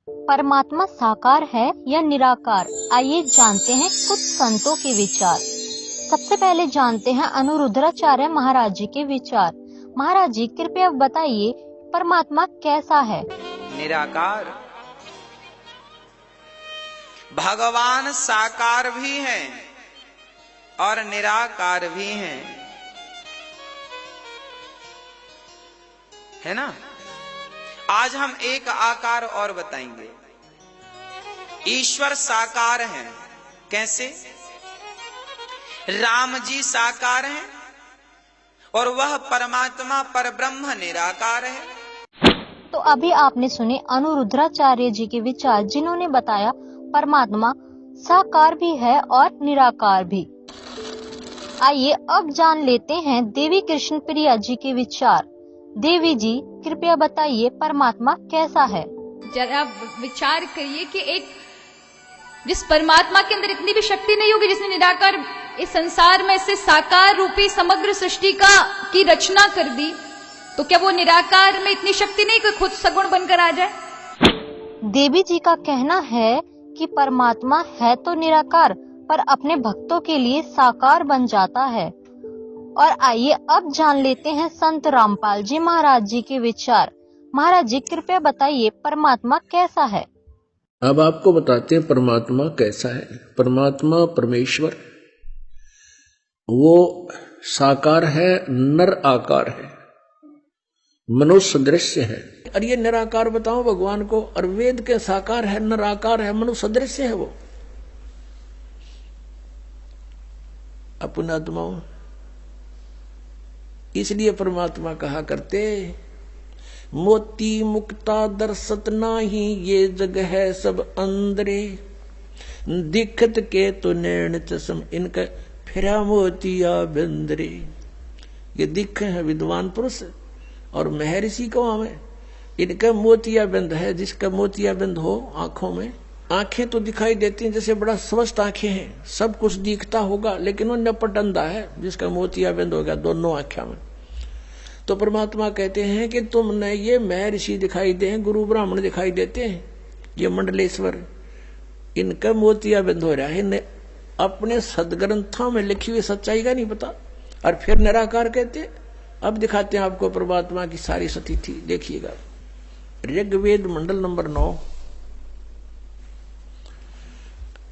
परमात्मा साकार है या निराकार? आइए जानते हैं कुछ संतों के विचार। सबसे पहले जानते हैं अनुरुद्राचार्य महाराज जी के विचार। महाराज जी कृपया बताइए परमात्मा कैसा है? निराकार। भगवान साकार भी हैं और निराकार भी हैं, है ना। आज हम एक आकार और बताएंगे। ईश्वर साकार हैं। कैसे? राम जी साकार हैं और वह परमात्मा परब्रह्म निराकार है। तो अभी आपने सुने अनुरुद्राचार्य जी के विचार, जिन्होंने बताया परमात्मा साकार भी है और निराकार भी। आइए अब जान लेते हैं देवी कृष्ण प्रिया जी के विचार। देवी जी कृपया बताइए परमात्मा कैसा है? जरा विचार करिए कि एक जिस परमात्मा के अंदर इतनी भी शक्ति नहीं होगी, जिसने निराकार इस संसार में से साकार रूपी समग्र सृष्टि की रचना कर दी, तो क्या वो निराकार में इतनी शक्ति नहीं कि खुद सगुण बनकर आ जाए? देवी जी का कहना है कि परमात्मा है तो निराकार, पर अपने भक्तों के लिए साकार बन जाता है। और आइए अब जान लेते हैं संत रामपाल जी महाराज जी के विचार। महाराज जी कृपया बताइए परमात्मा कैसा है? अब आपको बताते हैं परमात्मा कैसा है। परमात्मा परमेश्वर वो साकार है, नर आकार है, मनुष्य दृश्य है। और ये निराकार बताओ भगवान को, और वेद के साकार है, नर आकार है, मनुष्य दृश्य है वो। अपनात्माओं, इसलिए परमात्मा कहा करते, मोती मुक्ता दर्शत नाही, ये जग है सब अंदरे, दिखत के तो नैन चश्म, इनका फिरा मोतिया बंदरे। ये दिख है विद्वान पुरुष और महर्षि को हमें, इनका मोतिया बंद है। जिसका मोतिया बंद हो आंखों में, आंखें तो दिखाई देती हैं जैसे बड़ा स्वस्थ आंखें हैं, सब कुछ दिखता होगा, लेकिन वो नपट अंधा है जिसका मोतिया बंद हो गया दोनों आंखों में। तो परमात्मा कहते हैं कि तुमने ये महर्षि दिखाई दे, गुरु ब्राह्मण दिखाई देते हैं, ये मंडलेश्वर, इनका मोतिया बंद हो रहा है, इन्हें अपने सदग्रंथों में लिखी हुई सच्चाई का नहीं पता, और फिर निराकार कहते। अब दिखाते हैं आपको परमात्मा की सारी स्थिति, देखिएगा। ऋग्वेद मंडल नंबर 9,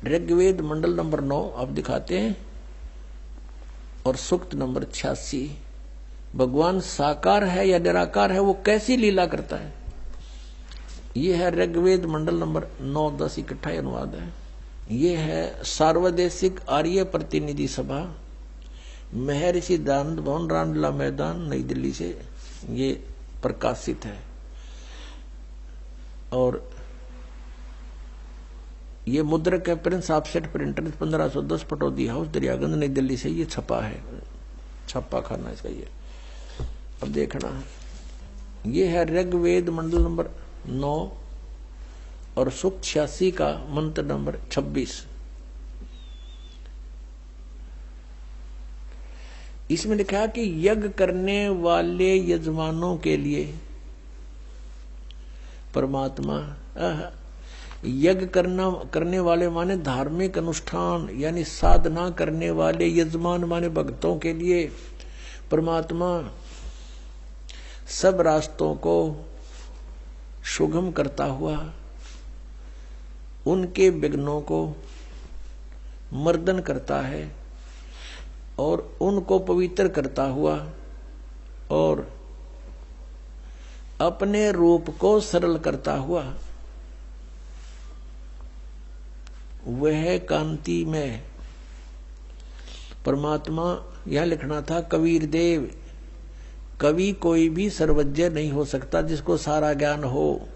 ऋग्वेद मंडल नंबर 9 अब दिखाते हैं, और सूक्त नंबर 86। भगवान साकार है या निराकार है, वो कैसी लीला करता है। ये है ऋग्वेद मंडल नंबर 9, 10 इकट्ठा अनुवाद है। ये है सार्वदेशिक आर्य प्रतिनिधि सभा, महर्षि दानंद भवन, रामलीला मैदान, नई दिल्ली से ये प्रकाशित है। और ये मुद्रक है Prince offset printer, 1510 Pataudi house, Daryaganj, नई दिल्ली से ये छपा है, छप्पा खाना इसका ये। अब देखना, ये है ऋग्वेद मंडल नंबर 9 और सूक्त 86 का मंत्र नंबर 26। इसमें लिखा कि यज्ञ करने वाले यजमानों के लिए परमात्मा, यज्ञ करने वाले माने धार्मिक अनुष्ठान यानी साधना करने वाले यजमान माने भक्तों के लिए परमात्मा सब रास्तों को सुगम करता हुआ, उनके विघ्नों को मर्दन करता है और उनको पवित्र करता हुआ, और अपने रूप को सरल करता हुआ वह कांति में परमात्मा। यह लिखना था कबीर देव, कवि कोई भी सर्वज्ञ नहीं हो सकता जिसको सारा ज्ञान हो।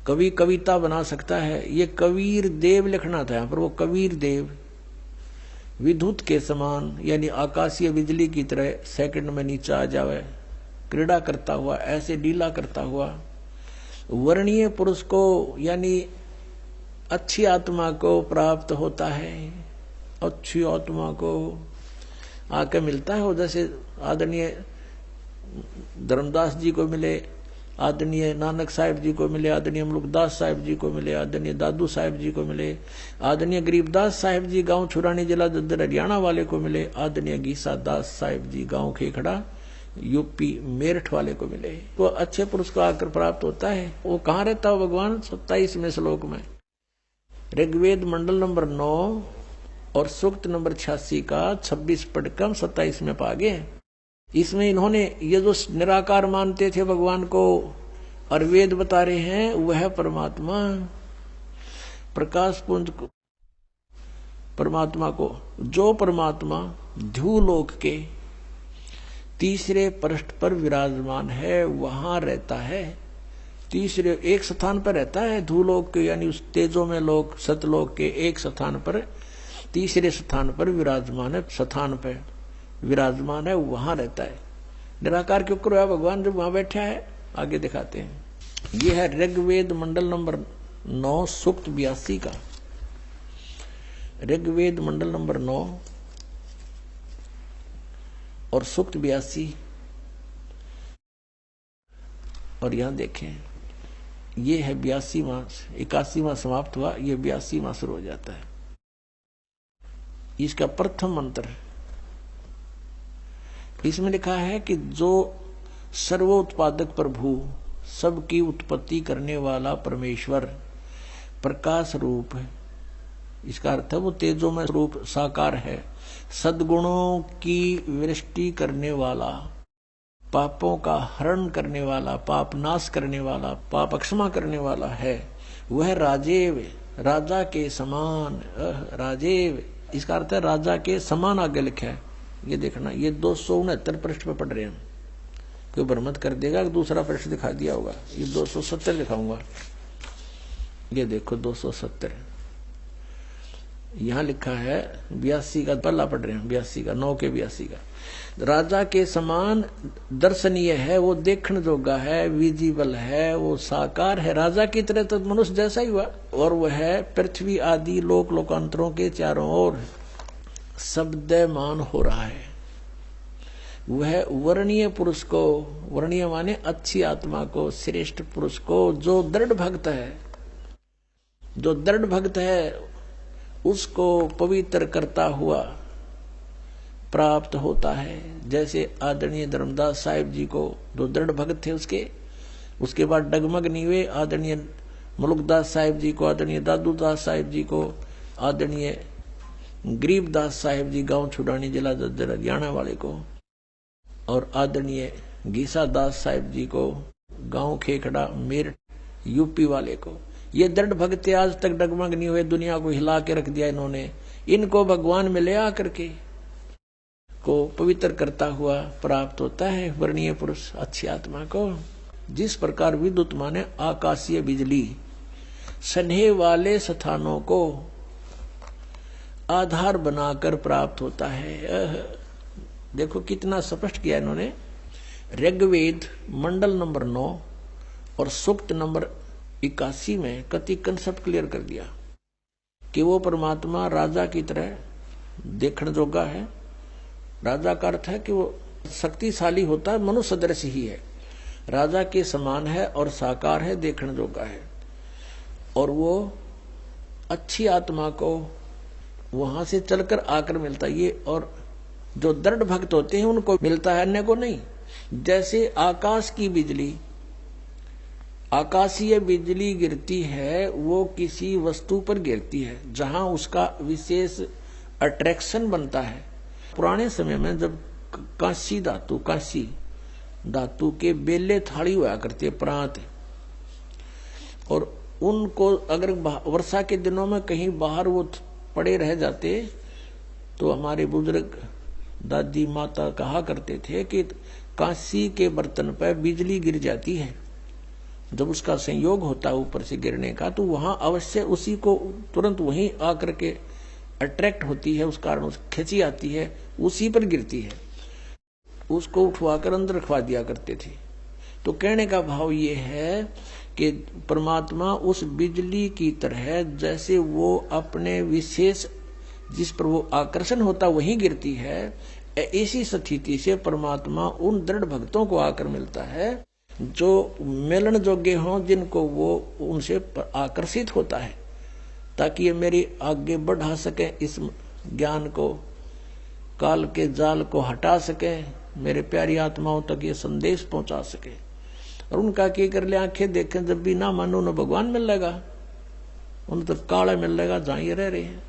कवि कविता बना सकता है, ये कबीर देव लिखना था यहाँ पर। वो कबीर देव विद्युत के समान यानी आकाशीय बिजली की तरह सेकंड में नीचे आ जावे, क्रीड़ा करता हुआ, ऐसे लीला करता हुआ वर्णीय पुरुष को यानी अच्छी आत्मा को प्राप्त होता है। अच्छी आत्मा को आके मिलता है, जैसे आदरणीय धर्मदास जी को मिले, आदरणीय नानक साहिब जी को मिले, आदरणीय मुलुकदास साहिब जी को मिले, आदरणीय दादू साहिब जी को मिले, आदरणीय गरीबदास साहिब जी गांव छुरानी जिला दद्दर हरियाणा वाले को मिले, आदरणीय गीसा दास साहिब जी गांव खेखड़ा यूपी मेरठ वाले को मिले। तो अच्छे पुरुष को आकर प्राप्त होता है। वो कहाँ रहता है भगवान? 27वें श्लोक में ऋग्वेद मंडल नंबर 9 और सूक्त नंबर 86 का 26 पढ़कर 27 में पा गए। इसमें इन्होंने ये जो निराकार मानते थे भगवान को और वेद बता रहे हैं, वह परमात्मा प्रकाश पुंज को, परमात्मा को, जो परमात्मा ध्रुवलोक के तीसरे पृष्ठ पर विराजमान है, वहां रहता है। तीसरे एक स्थान पर रहता है ध्रुवलोक के, यानी उस तेजो में लोक सतलोक के एक स्थान पर, तीसरे स्थान पर विराजमान है, स्थान पर विराजमान है, वहां रहता है। निराकार क्यों करो है भगवान जब वहां बैठा है? आगे दिखाते हैं। ये है ऋग्वेद मंडल नंबर 9 सूक्त 82 का। ऋग्वेद मंडल नंबर 9 और सूक्त 82। और यहां देखें, ये है 82वां, 81वां समाप्त हुआ, ये 82वां शुरू हो जाता है। इसका प्रथम मंत्र, इसमें लिखा है कि जो सर्वोत्पादक प्रभु, सबकी उत्पत्ति करने वाला परमेश्वर प्रकाश रूप है। इसका अर्थ है वो तेजोमय रूप साकार है, सद्गुणों की वृष्टि करने वाला, पापों का हरण करने वाला, पाप नाश करने वाला, पाप क्षमा करने वाला है। वह राजेव, राजा के समान, राजेव, इसका अर्थ है राजा के समान आगे लिखा है। ये देखना, ये 269 पृष्ठ पे पढ़ रहे हैं। कोई भ्रमत कर देगा कि दूसरा पृष्ठ दिखा दिया होगा। ये 270 दिखाऊंगा। ये देखो 270 यहां लिखा है। 82 का पहला पढ़ रहे हैं, 82 का 9 के 82 का। राजा के समान दर्शनीय है, वो देखने जोगा है, विजिबल है, वो साकार है, राजा की तरह तो मनुष्य जैसा ही हुआ। और वह पृथ्वी आदि लोक लोकांतरों के चारों ओर शब्दमान हो रहा है। वह वर्णीय पुरुष को, वर्णीय माने अच्छी आत्मा को, श्रेष्ठ पुरुष को, जो दृढ़ भक्त है, जो दृढ़ भक्त है उसको पवित्र करता हुआ प्राप्त होता है। जैसे आदरणीय धर्मदास साहिब जी को, जो दृढ़ भक्त थे उसके बाद डगमग नहीं हुए। आदरणीय मुलुकदास साहिब जी को, आदरणीय दादूदास साहिब जी को, आदरणीय गरीबदास साहिब जी गांव छुड़ानी जिला दद्दर हरियाणा वाले को, और आदरणीय गीसा दास साहिब जी को गांव खेखड़ा मेरठ यूपी वाले को। ये दृढ़ भक्त आज तक डगमग नहीं हुए, दुनिया को हिला के रख दिया इन्होंने। इनको भगवान में ले आकर के को पवित्र करता हुआ प्राप्त होता है वर्णीय पुरुष अच्छी आत्मा को। जिस प्रकार विद्युत माने आकाशीय बिजली स्नेह वाले स्थानों को आधार बनाकर प्राप्त होता है। देखो कितना स्पष्ट किया इन्होंने। ऋग्वेद मंडल नंबर 9 और सूक्त नंबर 81 में कति कंसेप्ट क्लियर कर दिया कि वो परमात्मा राजा की तरह देखने जोगा है। राजा का अर्थ है कि वो शक्तिशाली होता है, मनुष्य सदृश ही है, राजा के समान है और साकार है, देखने जोगा है। और वो अच्छी आत्मा को वहां से चलकर आकर मिलता है ये। और जो दृढ़ भक्त होते हैं उनको मिलता है, अन्य को नहीं। जैसे आकाश की बिजली, आकाशीय बिजली गिरती है, वो किसी वस्तु पर गिरती है जहां उसका विशेष अट्रैक्शन बनता है। पुराने समय में जब कांसी धातु के बेले थाली हुआ करते प्रांत, और उनको अगर वर्षा के दिनों में कहीं बाहर वो पड़े रह जाते तो हमारे बुजुर्ग दादी माता कहा करते थे कि कांसी के बर्तन पर बिजली गिर जाती है, जब उसका संयोग होता है ऊपर से गिरने का, तो वहां अवश्य उसी को तुरंत वहीं आकर के अट्रैक्ट होती है, उस कारण खिंची आती है, उसी पर गिरती है। उसको उठवाकर अंदर रखवा दिया करते थे। तो कहने का भाव ये है कि परमात्मा उस बिजली की तरह, जैसे वो अपने विशेष जिस पर वो आकर्षण होता वहीं गिरती है, इसी स्थिति से परमात्मा उन दृढ़ भक्तों को आकर मिलता है जो मिलन जोगे हों, जिनको वो उनसे आकर्षित होता है, ताकि ये मेरी आगे बढ़ा सके, इस ज्ञान को, काल के जाल को हटा सके, मेरे प्यारी आत्माओं तक ये संदेश पहुंचा सके। और उनका क्या कर ले, आंखें देखें जब भी ना मानो, न भगवान मिलेगा, उन्हें तो काला मिलेगा जहां ये रह रहे हैं।